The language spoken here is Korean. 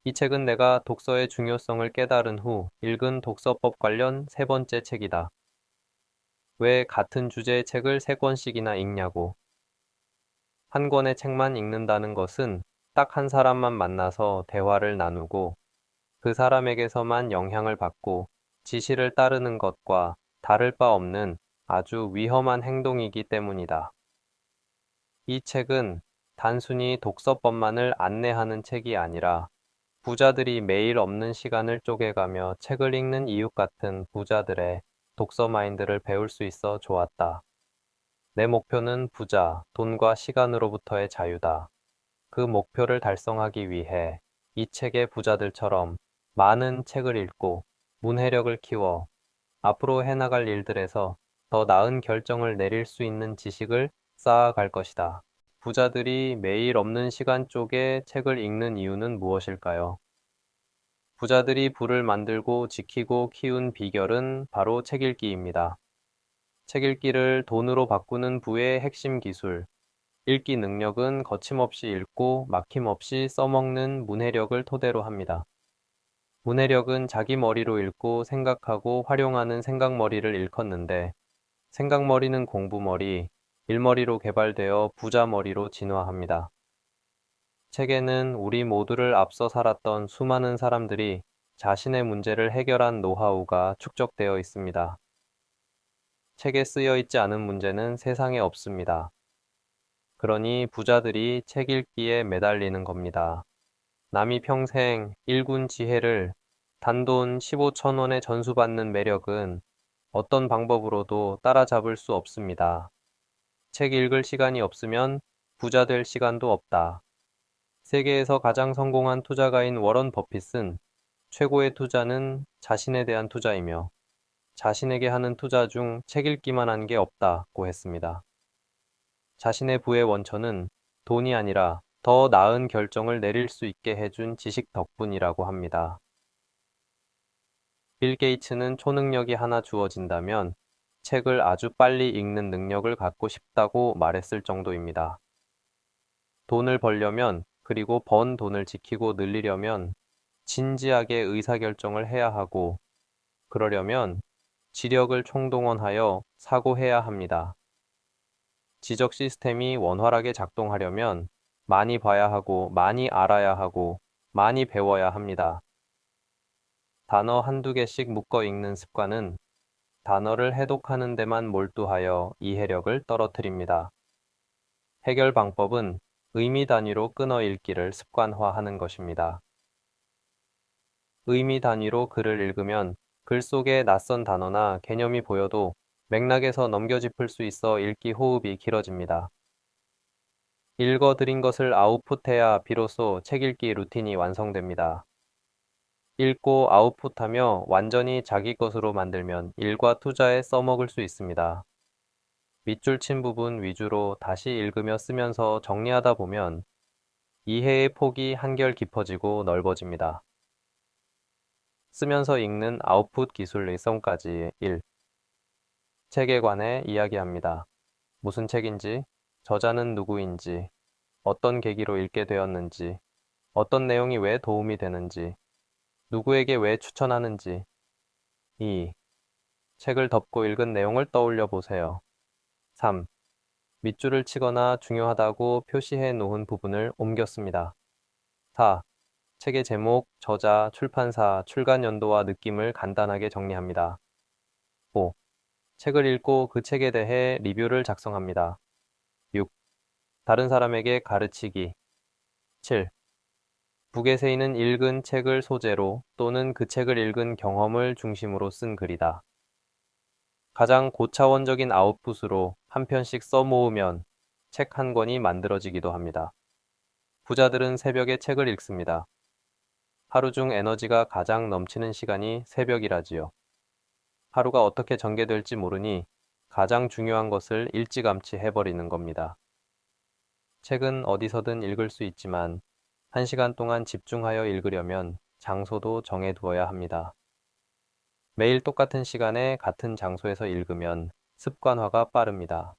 이 책은 내가 독서의 중요성을 깨달은 후 읽은 독서법 관련 세 번째 책이다. 왜 같은 주제의 책을 세 권씩이나 읽냐고. 한 권의 책만 읽는다는 것은 딱 한 사람만 만나서 대화를 나누고 그 사람에게서만 영향을 받고 지시를 따르는 것과 다를 바 없는 아주 위험한 행동이기 때문이다. 이 책은 단순히 독서법만을 안내하는 책이 아니라 부자들이 매일 없는 시간을 쪼개가며 책을 읽는 이웃 같은 부자들의 독서 마인드를 배울 수 있어 좋았다. 내 목표는 부자, 돈과 시간으로부터의 자유다. 그 목표를 달성하기 위해 이 책의 부자들처럼 많은 책을 읽고 문해력을 키워 앞으로 해나갈 일들에서 더 나은 결정을 내릴 수 있는 지식을 쌓아갈 것이다. 부자들이 매일 없는 시간 쪽에 책을 읽는 이유는 무엇일까요? 부자들이 부를 만들고 지키고 키운 비결은 바로 책 읽기입니다. 책 읽기를 돈으로 바꾸는 부의 핵심 기술, 읽기 능력은 거침없이 읽고 막힘없이 써먹는 문해력을 토대로 합니다. 문해력은 자기 머리로 읽고 생각하고 활용하는 생각머리를 일컫는데 생각머리는 공부머리, 일머리로 개발되어 부자머리로 진화합니다. 책에는 우리 모두를 앞서 살았던 수많은 사람들이 자신의 문제를 해결한 노하우가 축적되어 있습니다. 책에 쓰여 있지 않은 문제는 세상에 없습니다. 그러니 부자들이 책 읽기에 매달리는 겁니다. 남이 평생 일군 지혜를 단돈 15천 원에 전수받는 매력은 어떤 방법으로도 따라잡을 수 없습니다. 책 읽을 시간이 없으면 부자 될 시간도 없다. 세계에서 가장 성공한 투자가인 워런 버핏은 최고의 투자는 자신에 대한 투자이며 자신에게 하는 투자 중 책 읽기만 한 게 없다고 했습니다. 자신의 부의 원천은 돈이 아니라 더 나은 결정을 내릴 수 있게 해준 지식 덕분이라고 합니다. 빌 게이츠는 초능력이 하나 주어진다면 책을 아주 빨리 읽는 능력을 갖고 싶다고 말했을 정도입니다. 돈을 벌려면 그리고 번 돈을 지키고 늘리려면 진지하게 의사결정을 해야 하고 그러려면 지력을 총동원하여 사고해야 합니다. 지적 시스템이 원활하게 작동하려면 많이 봐야 하고 많이 알아야 하고 많이 배워야 합니다. 단어 한두 개씩 묶어 읽는 습관은 단어를 해독하는 데만 몰두하여 이해력을 떨어뜨립니다. 해결 방법은 의미 단위로 끊어 읽기를 습관화하는 것입니다. 의미 단위로 글을 읽으면 글 속에 낯선 단어나 개념이 보여도 맥락에서 넘겨짚을 수 있어 읽기 호흡이 길어집니다. 읽어드린 것을 아웃풋해야 비로소 책 읽기 루틴이 완성됩니다. 읽고 아웃풋하며 완전히 자기 것으로 만들면 일과 투자에 써먹을 수 있습니다. 밑줄 친 부분 위주로 다시 읽으며 쓰면서 정리하다 보면 이해의 폭이 한결 깊어지고 넓어집니다. 쓰면서 읽는 아웃풋 기술 일성까지 1. 책에 관해 이야기합니다. 무슨 책인지, 저자는 누구인지, 어떤 계기로 읽게 되었는지, 어떤 내용이 왜 도움이 되는지, 누구에게 왜 추천하는지. 2. 책을 덮고 읽은 내용을 떠올려 보세요. 3. 밑줄을 치거나 중요하다고 표시해 놓은 부분을 옮겼습니다. 4. 책의 제목, 저자, 출판사, 출간 연도와 느낌을 간단하게 정리합니다. 5. 책을 읽고 그 책에 대해 리뷰를 작성합니다. 6. 다른 사람에게 가르치기. 7. 북에 세이는 읽은 책을 소재로 또는 그 책을 읽은 경험을 중심으로 쓴 글이다. 가장 고차원적인 아웃풋으로 한 편씩 써모으면 책 한 권이 만들어지기도 합니다. 부자들은 새벽에 책을 읽습니다. 하루 중 에너지가 가장 넘치는 시간이 새벽이라지요. 하루가 어떻게 전개될지 모르니 가장 중요한 것을 일찌감치 해버리는 겁니다. 책은 어디서든 읽을 수 있지만 1시간 동안 집중하여 읽으려면 장소도 정해두어야 합니다. 매일 똑같은 시간에 같은 장소에서 읽으면 습관화가 빠릅니다.